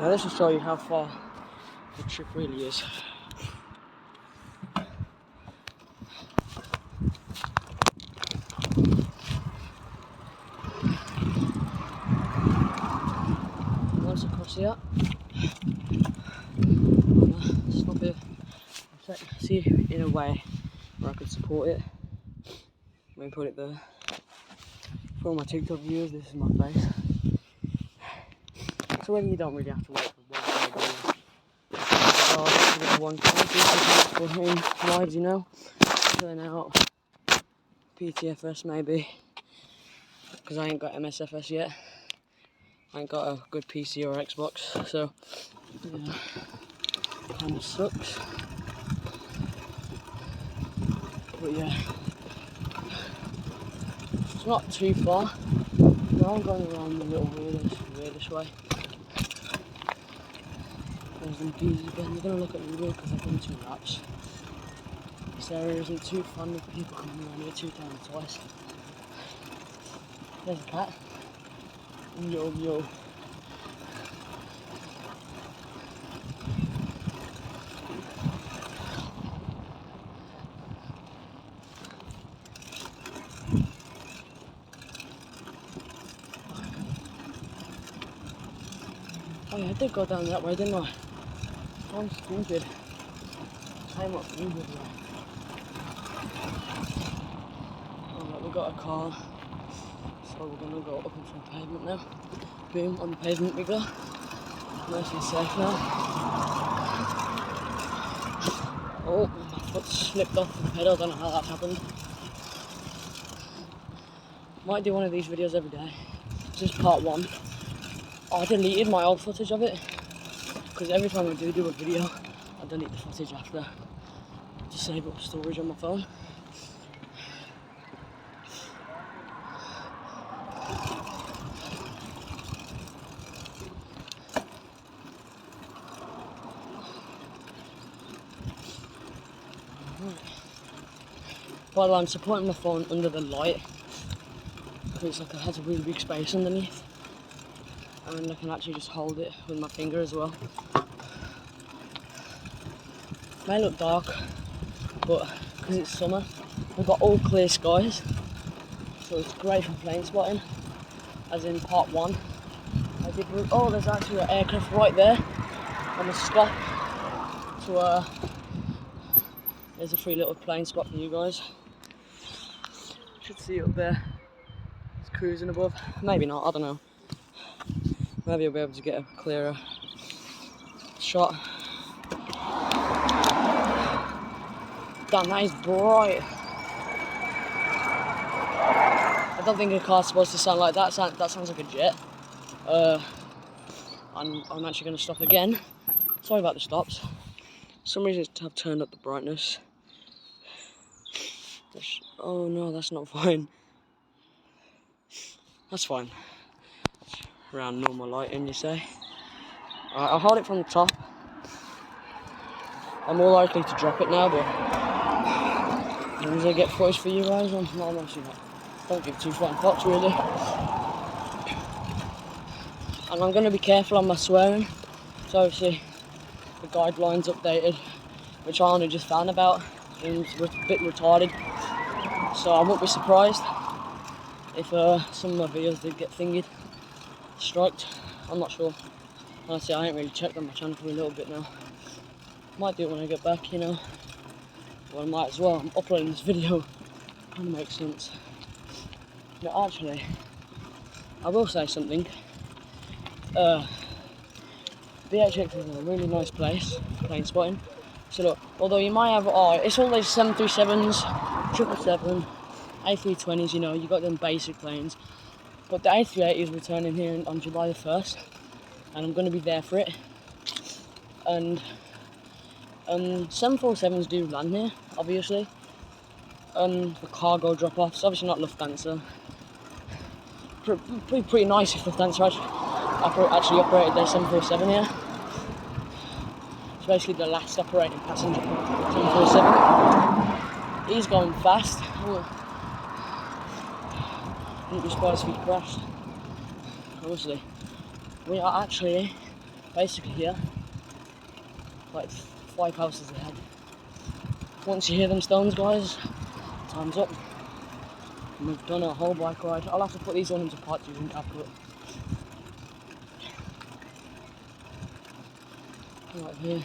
Now this will show you how far the trip really is. Once across here, stop here, see in a way where I could support it. Let me put it there. For all my TikTok viewers, this is my face. So whether you don't really have to wait for one for him rides, you know, turn out PTFS maybe, because I ain't got MSFS yet. I ain't got a good PC or Xbox, so yeah, kind of sucks. But yeah, it's not too far. Now I'm going around the little weirdish way. There's them geezers again. They're gonna look at me weird because I've done 2 laps. This area isn't too fun with people coming around here 2 times twice. There's a cat. Yo. Oh yeah, I did go down that way, didn't I? I'm stupid. I'm not stupid way. Alright, we got a car. So we're gonna go up into the pavement now. Boom, on the pavement we go. Nice and safe now. Oh, my foot slipped off the pedal, I don't know how that happened. Might do one of these videos every day. This is part 1. I deleted my old footage of it, because every time I do a video, I delete the footage after to save up storage on my phone. By the way, I'm supporting my phone under the light, because it has a really big space underneath, and I can actually just hold it with my finger as well. It may look dark, but because it's summer, we've got all clear skies, so it's great for plane spotting. As in part 1, I did. Oh, there's actually an aircraft right there. I'm gonna stop. So there's a free little plane spot for you guys. Should see it up there. It's cruising above. Maybe not. I don't know. Maybe I'll be able to get a clearer shot. Damn, that is bright. I don't think a car's supposed to sound like that. That sounds like a jet. I'm actually going to stop again. Sorry about the stops. For some reason I've turned up the brightness. Oh no, that's not fine. That's fine. Around normal lighting, you say. Alright, I'll hold it from the top. I'm more likely to drop it now, but as long as I get footage for you guys, I'm actually not. Don't give 2 flying fucks really. And I'm going to be careful on my swearing. So obviously the guidelines updated, which I only just found about, and it's a bit retarded. So I won't be surprised if some of my videos did get thingied, striked. I'm not sure. Honestly, I ain't really checked on my channel for a little bit now. Might do it when I get back, you know. Well, I might as well. I'm uploading this video. Kind of makes sense. But actually, I will say something. BHX is a really nice place for plane spotting. So look, although you might have, it's all those 737s, 777, A320s, you know, you got them basic planes. But the A380 is returning here on July the 1st, and I'm going to be there for it. And 747s do land here, obviously. For cargo drop-offs, obviously not Lufthansa. Pretty nice if Lufthansa actually operated their 747 here. It's basically the last operating passenger 747. He's going fast. Wouldn't be surprised if he crashed. Honestly, we are actually basically here, like 5 houses ahead. Once you hear them stones, guys, time's up. And we've done a whole bike ride. I'll have to put these on into part 2 after it. Right here.